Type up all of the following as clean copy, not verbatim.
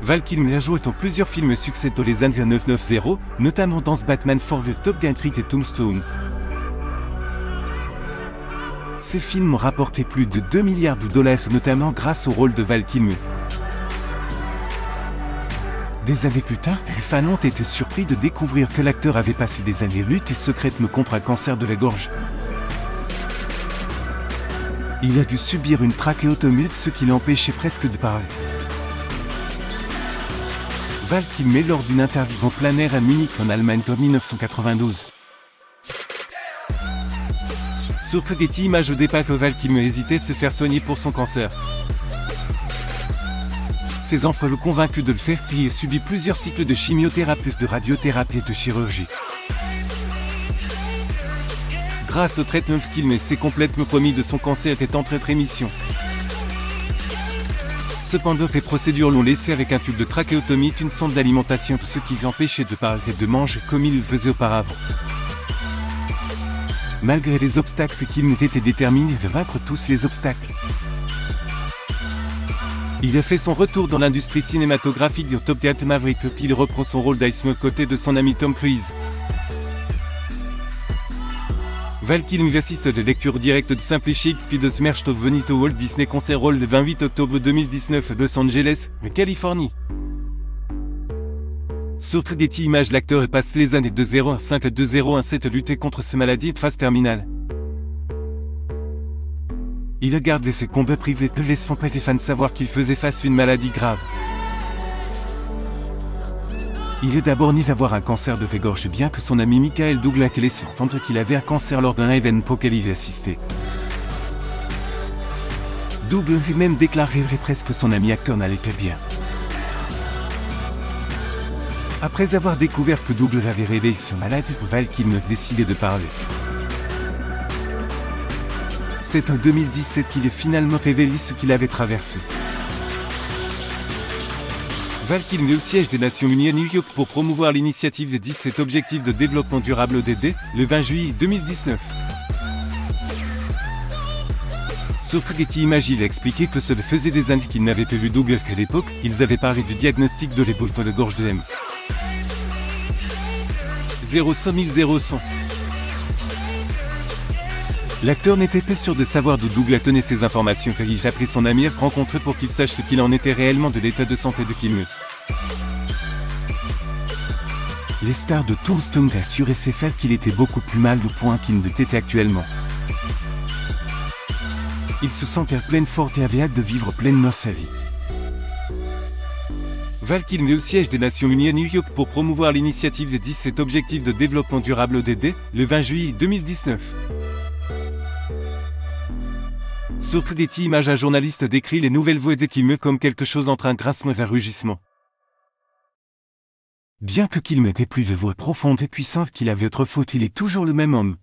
Val Kilmer a joué dans plusieurs films succès dans les années 1990, notamment dans Batman Forever, Top Gun Creed et Tombstone. Ces films ont rapporté plus de 2 milliards de dollars, notamment grâce au rôle de Val Kilmer. Des années plus tard, les fans ont été surpris de découvrir que l'acteur avait passé des années lutter secrètement contre un cancer de la gorge. Il a dû subir une trachéotomie, ce qui l'empêchait presque de parler. Val Kilmer lors d'une interview en plein air à Munich en Allemagne en 1992. Sur des images au départ que Val Kilmer hésitait de se faire soigner pour son cancer. Ses enfants l'ont convaincu de le faire, puis il a subi plusieurs cycles de chimiothérapie, de radiothérapie et de chirurgie. Grâce au traitement, Kilmer s'est complètement remis de son cancer et est entré en rémission. Cependant, les procédures l'ont laissé avec un tube de trachéotomie, une sonde d'alimentation, ce qui l'empêchait de parler et de manger comme il le faisait auparavant. Malgré les obstacles, Kilmer était déterminé de vaincre tous les obstacles. Il a fait son retour dans l'industrie cinématographique de Top Gun Maverick, puis il reprend son rôle d'Iceman aux côtés de son ami Tom Cruise. Val Kilmer assiste de lecture directe de Simplifié XP de Smerch of Venito Walt Disney Concert Hall le 28 octobre 2019 à Los Angeles, Californie. Sur des images, l'acteur passe les années de 0,5 à 2017 à lutter contre ces maladies de phase terminale. Il a gardé ses combats privés, ne laissant pas les fans savoir qu'il faisait face à une maladie grave. Il est d'abord né d'avoir un cancer de la gorge, bien que son ami Michael Douglas ait laissé entendre qu'il avait un cancer lors d'un événement auquel il avait assisté. Douglas a même déclaré presque que son ami acteur n'allait pas bien. Après avoir découvert que Douglas avait révélé sa maladie, Val Kilmer a décidé de parler. C'est en 2017 qu'il a finalement révélé ce qu'il avait traversé. Val Kilmer au siège des Nations Unies à New York pour promouvoir l'initiative des 17 objectifs de développement durable ODD, le 20 juillet 2019. Sur des images, il a expliqué que cela faisait des années qu'il n'avait pas vu Douglas qu'à l'époque, ils avaient parlé du diagnostic de l'épaule de gorge de M. 0 L'acteur n'était pas sûr de savoir d'où Douglas tenait ces informations, car il a pris son ami à rencontrer pour qu'il sache ce qu'il en était réellement de l'état de santé de Kilmer. Les stars de Tombstone assuraient ses fans qu'il était beaucoup plus mal au point qu'il ne l'était actuellement. Il se sentait pleine forte et avait hâte de vivre pleinement sa vie. Val Kilmer au siège des Nations Unies à New York pour promouvoir l'initiative des 17 objectifs de développement durable ODD, le 20 juillet 2019. Sur des images, un journaliste décrit les nouvelles voix de Kilmer comme quelque chose entre un grincement et un rugissement. Bien que Kilmer n'ait plus de voix profonde et puissante qu'il avait autrefois, il est toujours le même homme.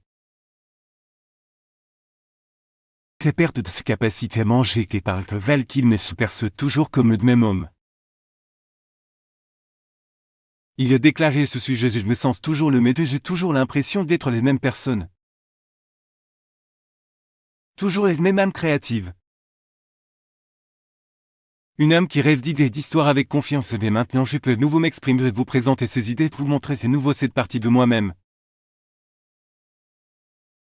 La perte de ses capacités à manger était par que Val Kilmer se perçoit toujours comme le même homme. Il a déclaré à ce sujet: je me sens toujours le même, j'ai toujours l'impression d'être les mêmes personnes. Toujours les mêmes âmes créatives. Une âme qui rêve d'idées et d'histoires avec confiance. Mais maintenant je peux de nouveau m'exprimer, vous présenter ces idées, vous montrer de nouveau cette partie de moi-même.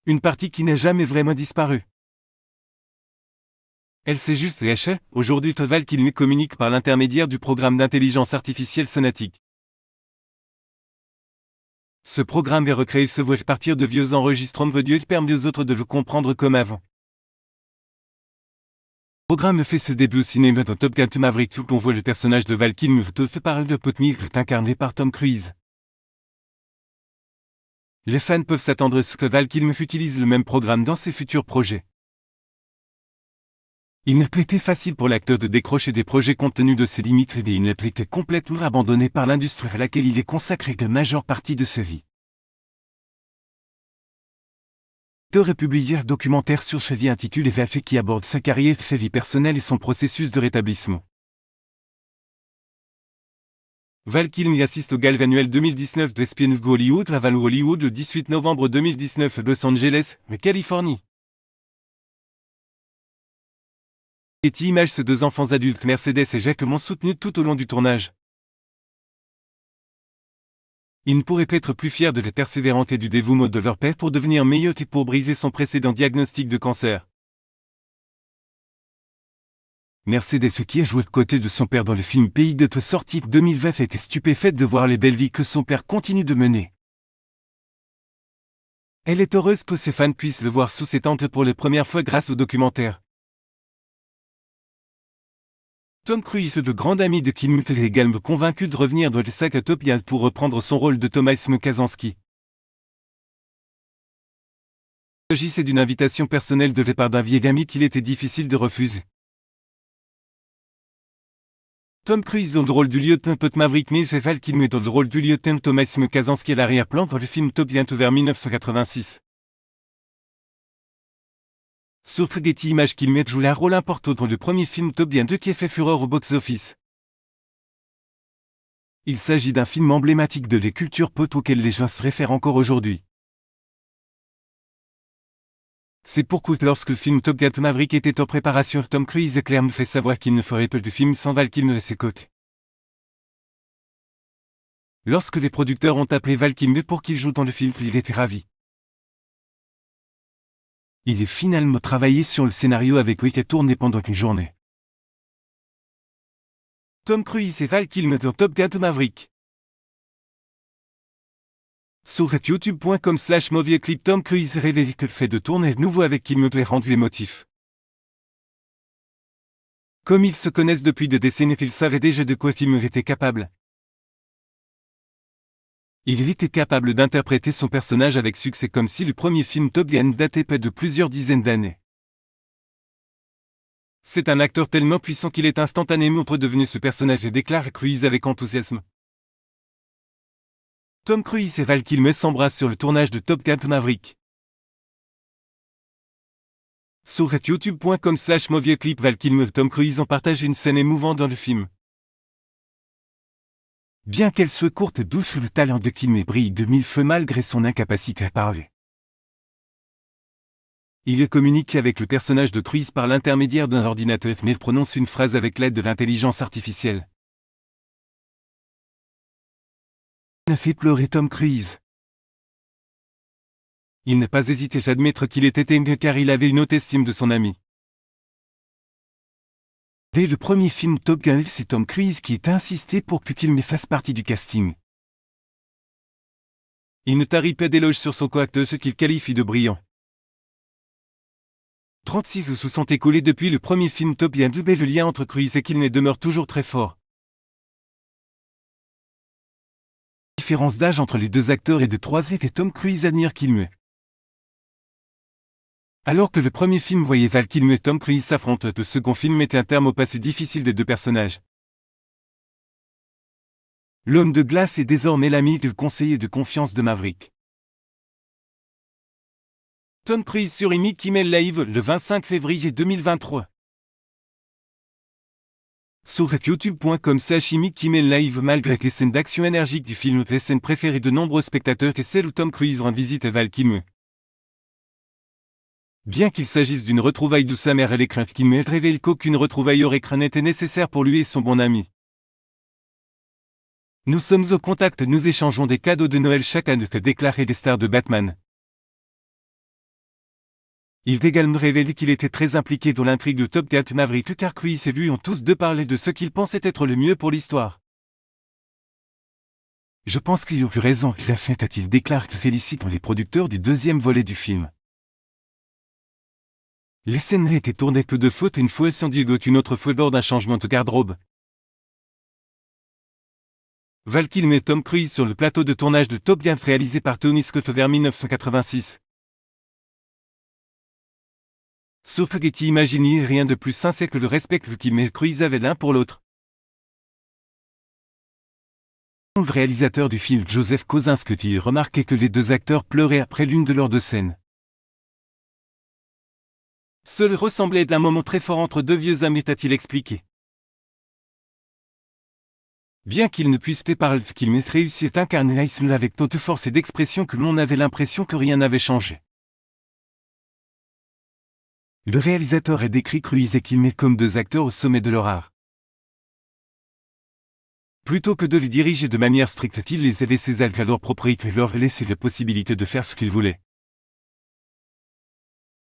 Une partie qui n'a jamais vraiment disparu. Elle s'est juste cachée. Aujourd'hui, Val Kilmer communique par l'intermédiaire du programme d'intelligence artificielle Sonatic. Ce programme va recréer ce voix à partir de vieux enregistrements audio et permet aux autres de vous comprendre comme avant. Le programme fait ses débuts au cinéma dans Top Gun Maverick, où on voit le personnage de Val Kilmer fait par de Potmir, incarné par Tom Cruise. Les fans peuvent s'attendre à ce que Val Kilmer utilise le même programme dans ses futurs projets. Il n'a pas été facile pour l'acteur de décrocher des projets compte tenu de ses limites, et il n'a pas été complètement abandonné par l'industrie à laquelle il est consacré de majeure partie de sa vie. L'acteur a publié un documentaire sur sa vie intitulé VF qui aborde sa carrière, sa vie personnelle et son processus de rétablissement. Val Kilmer assiste au Gala annuel 2019 de Espion of Hollywood à Valley Hollywood le 18 novembre 2019 à Los Angeles, Californie. Getty Images. Ces deux enfants adultes, Mercedes et Jacques, m'ont soutenu tout au long du tournage. Ils ne pourraient être plus fiers de la persévérance et du dévouement de leur père pour devenir meilleur et pour briser son précédent diagnostic de cancer. Mercedes, qui a joué de côté de son père dans le film Pays de Toi sorti 2020, était stupéfaite de voir les belles vies que son père continue de mener. Elle est heureuse que ses fans puissent le voir sous ses tentes pour la première fois grâce au documentaire. Tom Cruise, le grand ami de Kim Mutt, est également convaincu de revenir dans le sac à Top Gun pour reprendre son rôle de Thomas Kazansky. Il s'agissait d'une invitation personnelle de la part d'un vieil ami qu'il était difficile de refuser. Tom Cruise dans le rôle du lieutenant Maverick Mills et Val Kilmer dans le rôle du lieutenant Thomas Kazansky à l'arrière-plan dans le film Top Gun vers 1986. Sur Getty Images, Kilmer joue un rôle important dans le premier film Top Gun 2 qui a fait fureur au box-office. Il s'agit d'un film emblématique de la culture pop auquel les gens se réfèrent encore aujourd'hui. C'est pourquoi lorsque le film Top Gun Maverick était en préparation, Tom Cruise et Claire me fait savoir qu'il ne ferait pas de film sans Val Kilmer à ses côtés. Lorsque les producteurs ont appelé Val Kilmer pour qu'il joue dans le film, il était ravi. Il est finalement travaillé sur le scénario avec lui qui a tourné pendant une journée. Tom Cruise et Val Kilmer dans Top Gun Maverick. Sur youtube.com/movieclip, Tom Cruise révèle que le fait de tourner de nouveau avec Kilmer lui a rendu émotif. Comme ils se connaissent depuis des décennies, ils savaient déjà de quoi Kilmer était capable. Il était capable d'interpréter son personnage avec succès comme si le premier film Top Gun datait pas de plusieurs dizaines d'années. C'est un acteur tellement puissant qu'il est instantanément redevenu ce personnage et déclare Cruise avec enthousiasme. Tom Cruise et Val Kilmer s'embrassent sur le tournage de Top Gun Maverick. Sur youtube.com/movieclip, Val Kilmer et Tom Cruise en partagent une scène émouvante dans le film. Bien qu'elle soit courte, douce, le talent de Kilmer brille de mille feux malgré son incapacité à parler. Il communique avec le personnage de Cruise par l'intermédiaire d'un ordinateur, mais il prononce une phrase avec l'aide de l'intelligence artificielle. Il a fait pleurer Tom Cruise. Il n'a pas hésité à admettre qu'il était aimé car il avait une haute estime de son ami. Dès le premier film Top Gun, c'est Tom Cruise qui est insisté pour que Kilmer fasse partie du casting. Il ne tarit pas d'éloges sur son co-acteur, ce qu'il qualifie de brillant. 36 ans se sont écoulés depuis le premier film Top Gun 2, mais le lien entre Cruise et Kilmer demeure toujours très fort. La différence d'âge entre les deux acteurs est de 3 ans et Tom Cruise admire Kilmer. Alors que le premier film voyait Val Kilmer et Tom Cruise s'affronter, le second film mettait un terme au passé difficile des deux personnages. L'homme de glace est désormais l'ami et le conseiller de confiance de Maverick. Tom Cruise sur Jimmy Kimmel Live le 25 février 2023. Sur youtube.com/Jimmy Kimmel Live, malgré les scènes d'action énergiques du film, les scènes préférées de nombreux spectateurs est celle où Tom Cruise rend visite à Val Kilmer. Bien qu'il s'agisse d'une retrouvaille douce amère à l'écran, Kilmer révèle qu'aucune retrouvaille au écran n'était nécessaire pour lui et son bon ami. Nous sommes au contact, nous échangeons des cadeaux de Noël chaque année, déclaré des stars de Batman. Il également révèle qu'il était très impliqué dans l'intrigue de Top Gun Maverick car Cruise et lui ont tous deux parlé de ce qu'ils pensaient être le mieux pour l'histoire. Je pense qu'il a eu raison, la fin a-t-il déclaré, félicitant les producteurs du deuxième volet du film. Les scènes étaient tournées que 2 fois, une fois sans Diego, une autre fois lors d'un changement de garde-robe. Val Kilmer et Tom Cruise sur le plateau de tournage de Top Gun réalisé par Tony Scott vers 1986. Sur Getty Images, rien de plus sincère que le respect que Kilmer et Cruise avaient l'un pour l'autre. Le réalisateur du film, Joseph Kosinski, remarquait que les deux acteurs pleuraient après l'une de leurs 2 scènes. Cela ressemblait à un moment très fort entre deux vieux amis, a-t-il expliqué. Bien qu'il ne puisse pas parler, Kilmer réussit à incarner Iceman avec tant de force et d'expression que l'on avait l'impression que rien n'avait changé. Le réalisateur est décrit Cruise et Kilmer comme deux acteurs au sommet de leur art. Plutôt que de les diriger de manière stricte, il les a laissés à leur propriété et leur laisser la possibilité de faire ce qu'ils voulaient.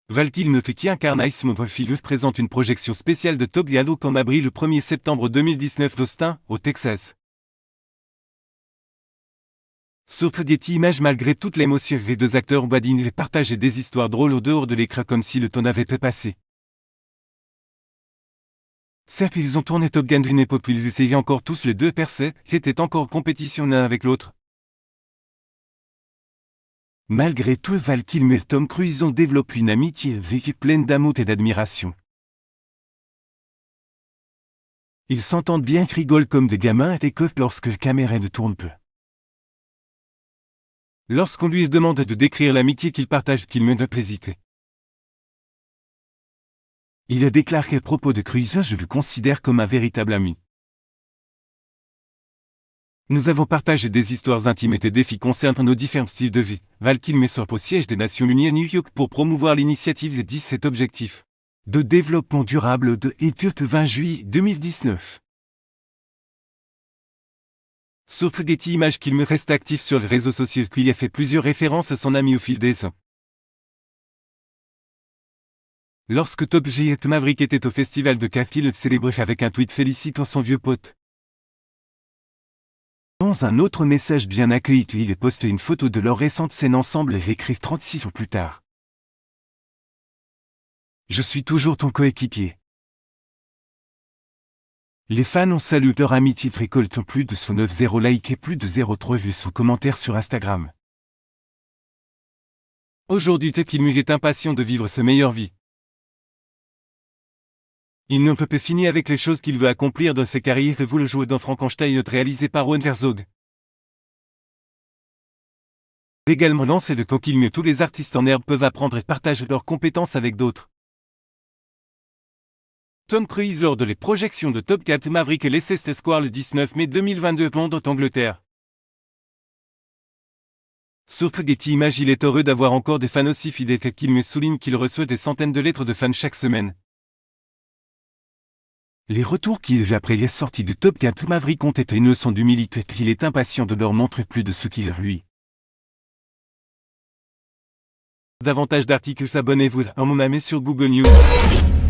Val Kilmer qui incarne Ice Montrefield présente une projection spéciale de Top Gun en avril le 1er septembre 2019 d'Austin, au Texas. Sur Getty Images, malgré toute l'émotion, les deux acteurs ont badiné et partagé des histoires drôles au dehors de l'écran comme si le temps avait été passé. Certes, ils ont tourné Top Gun d'une époque où ils essayaient encore tous les deux percer, qui étaient encore en compétition l'un avec l'autre. Malgré tout, Val Kilmer et Tom Cruise ont développé une amitié vécue pleine d'amour et d'admiration. Ils s'entendent bien, rigolent comme des gamins et décoffrent lorsque la caméra ne tourne peu. Lorsqu'on lui demande de décrire l'amitié qu'ils partagent, Kilmer ne peut hésiter. Il a déclaré à propos de Cruise: je le considère comme un véritable ami. Nous avons partagé des histoires intimes et des défis concernant nos différents styles de vie. Val Kilmer sera au siège des Nations Unies à New York pour promouvoir l'initiative des 17 objectifs de développement durable de l'ONU le 20 juillet 2019. Sur Getty Images, Kilmer reste actif sur les réseaux sociaux, qui a fait plusieurs références à son ami au fil des ans. Lorsque Top Gun Maverick était au festival de Cannes, il le célébrait avec un tweet félicitant son vieux pote. Dans un autre message bien accueilli, il a posté une photo de leur récente scène ensemble et écrit 36 ans plus tard: je suis toujours ton coéquipier. Les fans ont salué leur amitié, récoltant plus de 90 likes et plus de 0,3 vues son commentaire sur Instagram. Aujourd'hui, Kilmer est impatient de vivre sa meilleure vie. Il ne peut pas finir avec les choses qu'il veut accomplir dans sa carrière et vous le jouer dans Frankenstein, réalisé par Owen Herzog. Également lancé le Kilmer, tous les artistes en herbe peuvent apprendre et partager leurs compétences avec d'autres. Tom Cruise lors de les projections de Top Gun Maverick et Leicester Square le 19 mai 2022 Londres, Angleterre. Sur Getty Images, il est heureux d'avoir encore des fans aussi fidèles que Kilmer souligne qu'il reçoit des centaines de lettres de fans chaque semaine. Les retours qu'il a après les sorties de Top Gun Maverick ont été une leçon d'humilité. Il est impatient de leur montrer plus de ce qu'il lui. Davantage d'articles, abonnez-vous à mon ami sur Google News.